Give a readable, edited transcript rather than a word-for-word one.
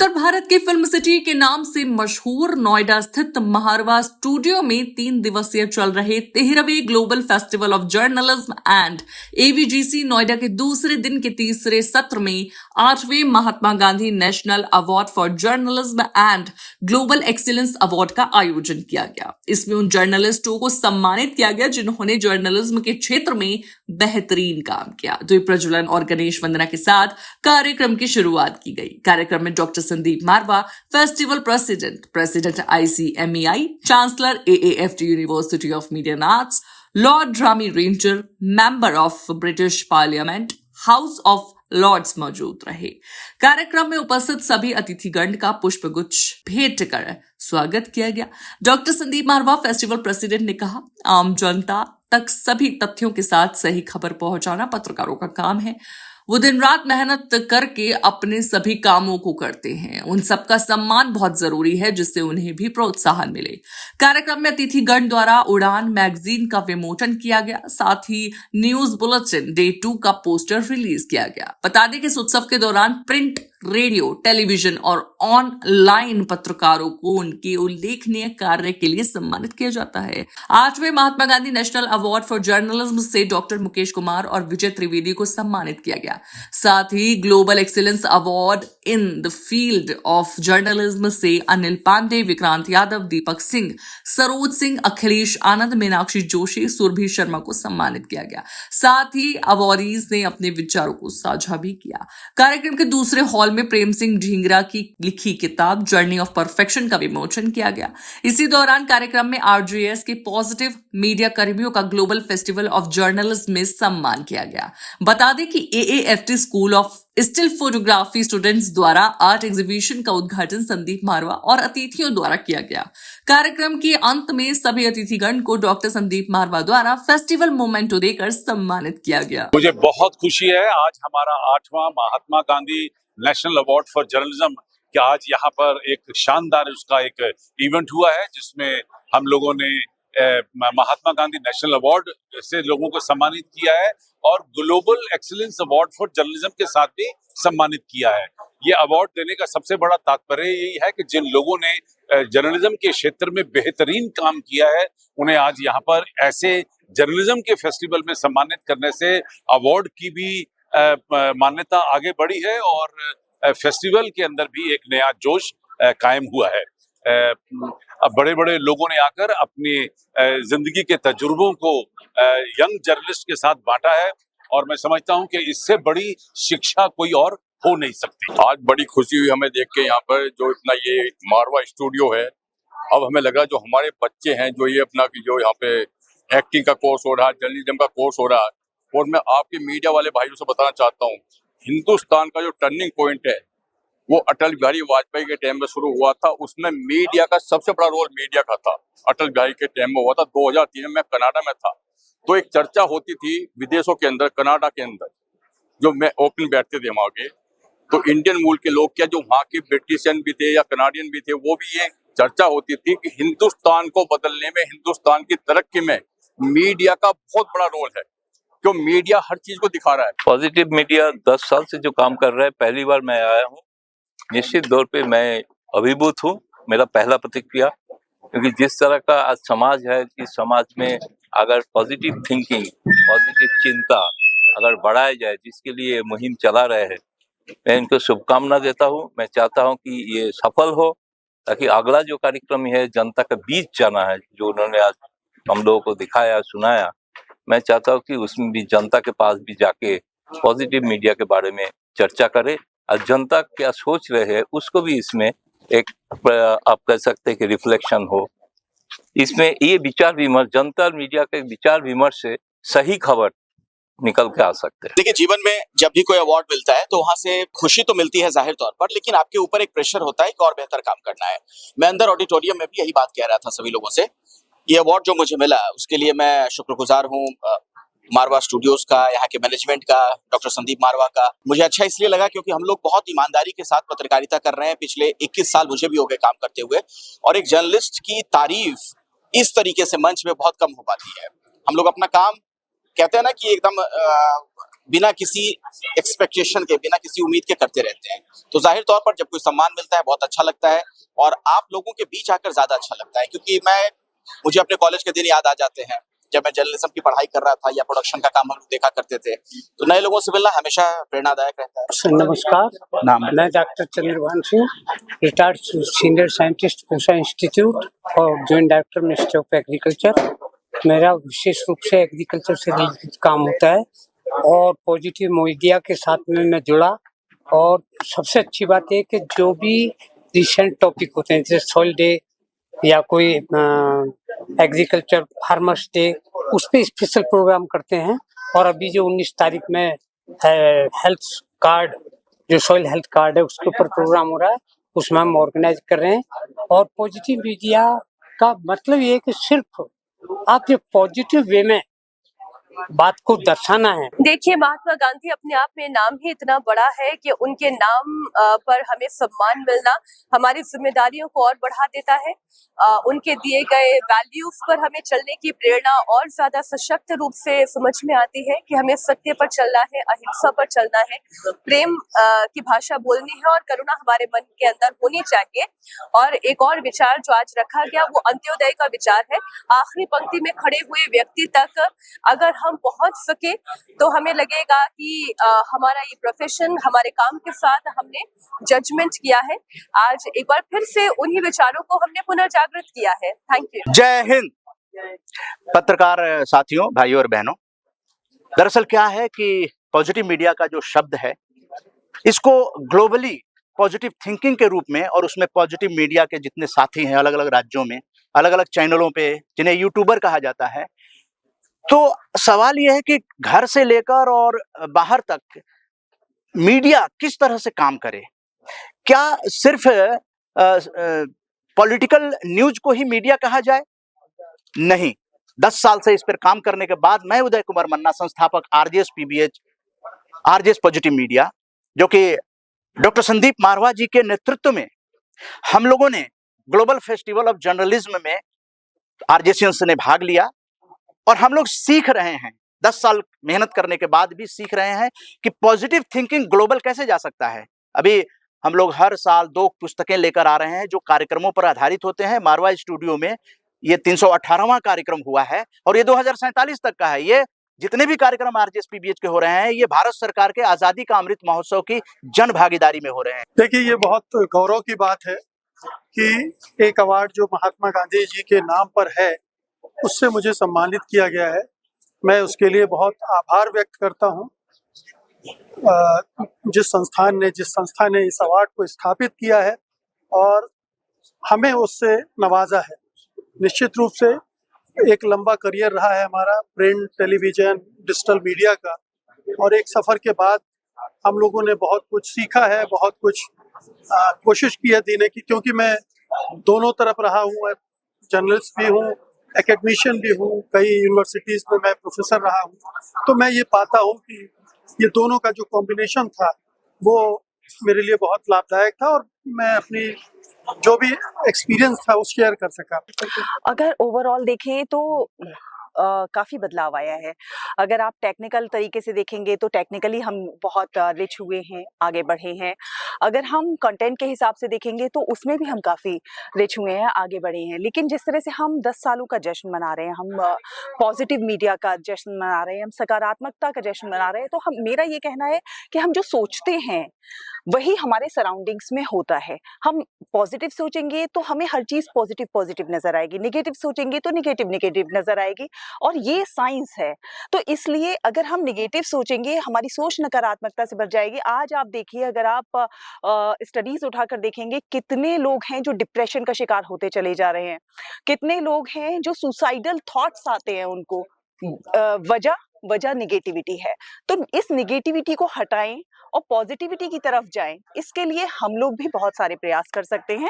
उत्तर भारत के film city के नाम से मशहूर नोएडा स्थित महारवा स्टूडियो में 3 दिवसीय चल रहे 13वें global festival of journalism and AVGC Noida के दूसरे दिन के तीसरे सत्र में 8वें Mahatma Gandhi national award for journalism and global excellence award का आयोजन किया गया। इसमें उन जर्नलिस्टों को सम्मानित किया गया जिन्होंने जर्नलिज्म के क्षेत्र में बेहतरीन काम किया। द्वीप प्रज्वलन और गणेश वंदना के साथ कार्यक्रम की शुरुआत की गई। कार्यक्रम में doctor Sandeep Marwah, festival president ICMEI, chancellor AAFT university of media and arts, lord Rami Ranger, member of British parliament, house of lords मौजूद रहे। कार्यक्रम में उपस्थित सभी अतिथिगण का पुष्पगुच्छ भेंट कर स्वागत किया गया। Doctor Sandeep Marwah, festival president, ने कहा, आम जनता तक सभी तथ्यों के साथ सही खबर पहुंचाना पत्रकारों का काम है। वो दिन रात मेहनत करके अपने सभी कामों को करते हैं। उन सबका सम्मान बहुत जरूरी है जिससे उन्हें भी प्रोत्साहन मिले। कार्यक्रम में अतिथिगण द्वारा उड़ान मैगजीन का विमोचन किया गया। साथ ही न्यूज बुलेटिन डे 2 का पोस्टर रिलीज किया गया। बता दें कि इस उत्सव के दौरान प्रिंट, रेडियो, टेलीविजन और ऑनलाइन पत्रकारों को उनके उल्लेखनीय कार्य के लिए सम्मानित किया जाता है। 8वें Mahatma Gandhi national award for journalism से डॉक्टर मुकेश कुमार और विजय त्रिवेदी को सम्मानित किया गया। साथ ही global excellence award in the field of journalism से अनिल पांडे, विक्रांत यादव, दीपक सिंह, सरोज सिंह, अखिलेश आनंद, मीनाक्षी जोशी, सुरभि शर्मा को सम्मानित किया गया। साथ ही अवार्डीज ने अपने विचारों को साझा भी किया। कार्यक्रम के दूसरे हॉल में प्रेम सिंह ढींगरा की लिखी किताब जर्नी ऑफ परफेक्शन का विमोचन किया गया। इसी दौरान कार्यक्रम में RJS के पॉजिटिव मीडिया कर्मियों का ग्लोबल फेस्टिवल ऑफ जर्नलिज्म में सम्मान किया गया। बता दें कि AAFT school of still photography students द्वारा आर्ट एग्जीबिशन का उद्घाटन संदीप मारवा और अतिथियों द्वारा किया गया। कार्यक्रम के अंत में सभी अतिथिगण को डॉक्टर संदीप मारवा द्वारा फेस्टिवल मोमेंटो देकर सम्मानित किया गया। मुझे बहुत खुशी है, आज हमारा 8वां Mahatma Gandhi national award for journalism कि आज यहाँ पर एक शानदार उसका एक इवेंट हुआ है जिसमें हम लोगों ने महात्मा गांधी नेशनल अवार्ड से लोगों को सम्मानित किया है और global excellence award for journalism के साथ भी सम्मानित किया है। ये अवार्ड देने का सबसे बड़ा तात्पर्य यही है कि जिन लोगों ने जर्नलिज्म के क्षेत्र में बेहतरीन काम किया है उन्हें आज यहाँ पर ऐसे जर्नलिज्म के फेस्टिवल में सम्मानित करने से अवार्ड की भी मान्यता आगे बढ़ी है और फेस्टिवल के अंदर भी एक नया जोश कायम हुआ है। अब बड़े बड़े लोगों ने आकर अपनी जिंदगी के तजुर्बों को यंग जर्नलिस्ट के साथ बांटा है और मैं समझता हूं कि इससे बड़ी शिक्षा कोई और हो नहीं सकती। आज बड़ी खुशी हुई हमें देख के यहाँ पर जो इतना ये मारवा स्टूडियो है। अब हमें लगा जो हमारे बच्चे हैं जो ये अपना जो यहाँ पे एक्टिंग का कोर्स हो रहा है, जर्नलिज्म का कोर्स हो रहा है, और मैं आपके मीडिया वाले भाइयों से बताना चाहता हूँ हिंदुस्तान का जो टर्निंग पॉइंट है वो अटल बिहारी वाजपेयी के टाइम में शुरू हुआ था। उसमें मीडिया का सबसे बड़ा रोल मीडिया का था। अटल बिहारी के टाइम में हुआ था। 2003 में कनाडा में था तो एक चर्चा होती थी विदेशों के अंदर, कनाडा के अंदर जो मैं ओपन बैठते थे वहाँ के, तो इंडियन मूल के लोग क्या जो वहाँ के ब्रिटिशियन भी थे या कनाडियन भी थे, वो भी ये चर्चा होती थी कि हिंदुस्तान को बदलने में, हिंदुस्तान की तरक्की में मीडिया का बहुत बड़ा रोल है, क्यों मीडिया हर चीज को दिखा रहा है। पॉजिटिव मीडिया 10 साल से जो काम कर रहा है, पहली बार मैं आया हूँ, निश्चित तौर पे मैं अभिभूत हूँ। मेरा पहला प्रतिक्रिया, क्योंकि जिस तरह का आज समाज है, इस समाज में अगर पॉजिटिव थिंकिंग, पॉजिटिव चिंता अगर बढ़ाया जाए, जिसके लिए मुहिम चला रहे हैं, मैं इनको शुभकामना देता हूँ। मैं चाहता हूँ कि ये सफल हो ताकि अगला जो कार्यक्रम है जनता के बीच जाना है, जो उन्होंने आज हम लोगों को दिखाया, सुनाया, मैं चाहता हूँ कि उसमें भी जनता के पास भी जाके पॉजिटिव मीडिया के बारे में चर्चा करे और जनता क्या सोच रहे हैं उसको भी इसमें एक आप कह सकते हैं कि रिफ्लेक्शन हो। इसमें ये विचार विमर्श, जनता और मीडिया के विचार विमर्श से सही खबर निकल के आ सकते हैं। देखिए, जीवन में जब भी कोई अवार्ड मिलता है तो वहां से खुशी तो मिलती है जाहिर तौर पर, लेकिन आपके ऊपर एक प्रेशर होता है कि और बेहतर काम करना है। मैं अंदर ऑडिटोरियम में भी यही बात कह रहा था सभी लोगों से। ये अवार्ड जो मुझे मिला उसके लिए मैं शुक्रगुजार हूँ मारवा स्टूडियोज का, यहाँ के मैनेजमेंट का, डॉक्टर संदीप मारवा का। मुझे अच्छा इसलिए लगा क्योंकि हम लोग बहुत ईमानदारी के साथ पत्रकारिता कर रहे हैं। पिछले 21 साल मुझे भी हो गए काम करते हुए, और एक जर्नलिस्ट की तारीफ इस तरीके से मंच में बहुत कम हो पाती है। हम लोग अपना काम कहते हैं ना कि एकदम बिना किसी एक्सपेक्टेशन के, बिना किसी उम्मीद के करते रहते हैं। तो जाहिर तौर पर जब कोई सम्मान मिलता है बहुत अच्छा लगता है, और आप लोगों के बीच आकर ज्यादा अच्छा लगता है, क्योंकि मुझे अपने कॉलेज के दिन याद आ जाते हैं जब मैं जर्नलिज्म की पढ़ाई कर रहा था या प्रोडक्शन का काम हम लोग देखा करते थे। तो नए लोगों से मिलना हमेशा प्रेरणादायक रहता है। नमस्कार, मैं doctor Chandrabhan Singh, retired senior scientist Pusa institute और joint director ministry of agriculture. मेरा विशेष रूप से एग्रीकल्चर से रिलेटेड काम होता है और पॉजिटिव मीडिया के साथ में मैं जुड़ा। और सबसे अच्छी बात है कि जो भी रिसेंट टॉपिक होते हैं जैसे सॉइल डे या कोई एग्रीकल्चर फार्मर्स डे, उस पर स्पेशल प्रोग्राम करते हैं। और अभी जो 19 तारीख में हेल्थ कार्ड, जो सॉइल हेल्थ कार्ड है, उसके ऊपर प्रोग्राम हो रहा है, उसमें हम ऑर्गेनाइज कर रहे हैं। और पॉजिटिव मीडिया का मतलब ये है कि सिर्फ आप ये पॉजिटिव वे में बात को दर्शाना है। देखिए, महात्मा गांधी अपने आप में नाम ही इतना बड़ा है कि उनके नाम पर हमें सम्मान मिलना हमारी जिम्मेदारियों को और बढ़ा देता है। उनके दिए गए वैल्यूज पर हमें चलने की प्रेरणा और ज्यादा सशक्त रूप से समझ में आती है कि हमें सत्य पर चलना है, अहिंसा पर चलना है, प्रेम की भाषा बोलनी है और करुणा हमारे मन के अंदर होनी चाहिए। और एक और विचार जो आज रखा गया वो अंत्योदय का विचार है। आखिरी पंक्ति में खड़े हुए व्यक्ति तक अगर हम पहुंच सके तो हमें लगेगा कि हमारा ये प्रोफेशन, हमारे काम के साथ हमने जजमेंट किया है। आज एक बार फिर से उन्हीं विचारों को हमने पुनर्जागृत किया है। Thank you. जय हिंद। पत्रकार साथियों, भाइयों और बहनों, दरअसल क्या है कि पॉजिटिव मीडिया का जो शब्द है, इसको ग्लोबली पॉजिटिव थिंकिंग के रूप में, और उसमें पॉजिटिव मीडिया के जितने साथी हैं अलग अलग राज्यों में, अलग अलग चैनलों पे, जिन्हें यूट्यूबर कहा जाता है, तो सवाल यह है कि घर से लेकर और बाहर तक मीडिया किस तरह से काम करे। क्या सिर्फ पॉलिटिकल न्यूज को ही मीडिया कहा जाए? नहीं। 10 साल से इस पर काम करने के बाद मैं उदय कुमार मन्ना, संस्थापक RJS PBH, RJS positive media, जो कि डॉक्टर संदीप मारवा जी के नेतृत्व में हम लोगों ने ग्लोबल फेस्टिवल ऑफ जर्नलिज्म में आरजेएसियंस ने भाग लिया, और हम लोग सीख रहे हैं, 10 साल मेहनत करने के बाद भी सीख रहे हैं कि पॉजिटिव थिंकिंग ग्लोबल कैसे जा सकता है। अभी हम लोग हर साल 2 पुस्तकें लेकर आ रहे हैं जो कार्यक्रमों पर आधारित होते हैं। मारवा स्टूडियो में ये 318वां कार्यक्रम हुआ है और ये 2047 तक का है। ये जितने भी कार्यक्रम आरजेएस पीबीएच के हो रहे हैं, ये भारत सरकार के आजादी का अमृत महोत्सव की जन भागीदारी में हो रहे हैं। देखिए, ये बहुत गौरव की बात है कि एक अवार्ड जो महात्मा गांधी जी के नाम पर है, उससे मुझे सम्मानित किया गया है। मैं उसके लिए बहुत आभार व्यक्त करता हूँ। जिस संस्था ने इस अवार्ड को स्थापित किया है और हमें उससे नवाजा है। निश्चित रूप से एक लंबा करियर रहा है हमारा प्रिंट, टेलीविजन, डिजिटल मीडिया का, और एक सफर के बाद हम लोगों ने बहुत कुछ सीखा है, बहुत कुछ कोशिश की है देने की, क्योंकि मैं दोनों तरफ रहा हूँ। जर्नलिस्ट भी हूँ, एकेडमिशियन भी हूँ, कई यूनिवर्सिटीज में मैं प्रोफेसर रहा हूँ। तो मैं ये पाता हूँ कि ये दोनों का जो कॉम्बिनेशन था वो मेरे लिए बहुत लाभदायक था, और मैं अपनी जो भी एक्सपीरियंस था वो शेयर कर सका। अगर ओवरऑल देखें तो काफ़ी बदलाव आया है। अगर आप टेक्निकल तरीके से देखेंगे तो टेक्निकली हम बहुत रिच हुए हैं, आगे बढ़े हैं। अगर हम कंटेंट के हिसाब से देखेंगे तो उसमें भी हम काफ़ी रिच हुए हैं, आगे बढ़े हैं। लेकिन जिस तरह से हम 10 सालों का जश्न मना रहे हैं, हम पॉजिटिव मीडिया का जश्न मना रहे हैं, हम सकारात्मकता का जश्न मना रहे हैं, तो मेरा ये कहना है कि हम जो सोचते हैं वही हमारे सराउंडिंग्स में होता है। हम पॉजिटिव सोचेंगे तो हमें हर चीज़ पॉजिटिव नज़र आएगी, नेगेटिव सोचेंगे तो नेगेटिव नज़र आएगी, और ये साइंस है। तो इसलिए अगर हम नेगेटिव सोचेंगे, हमारी सोच नकारात्मकता से भर जाएगी। आज आप देखिए, अगर आप स्टडीज उठाकर देखेंगे, कितने लोग हैं जो डिप्रेशन का शिकार होते चले जा रहे हैं, कितने लोग हैं जो सुसाइडल थॉट्स आते हैं उनको। वजह नेगेटिविटी है। तो इस नेगेटिविटी को हटाएं और पॉजिटिविटी की तरफ जाएं। इसके लिए हम लोग भी बहुत सारे प्रयास कर सकते हैं।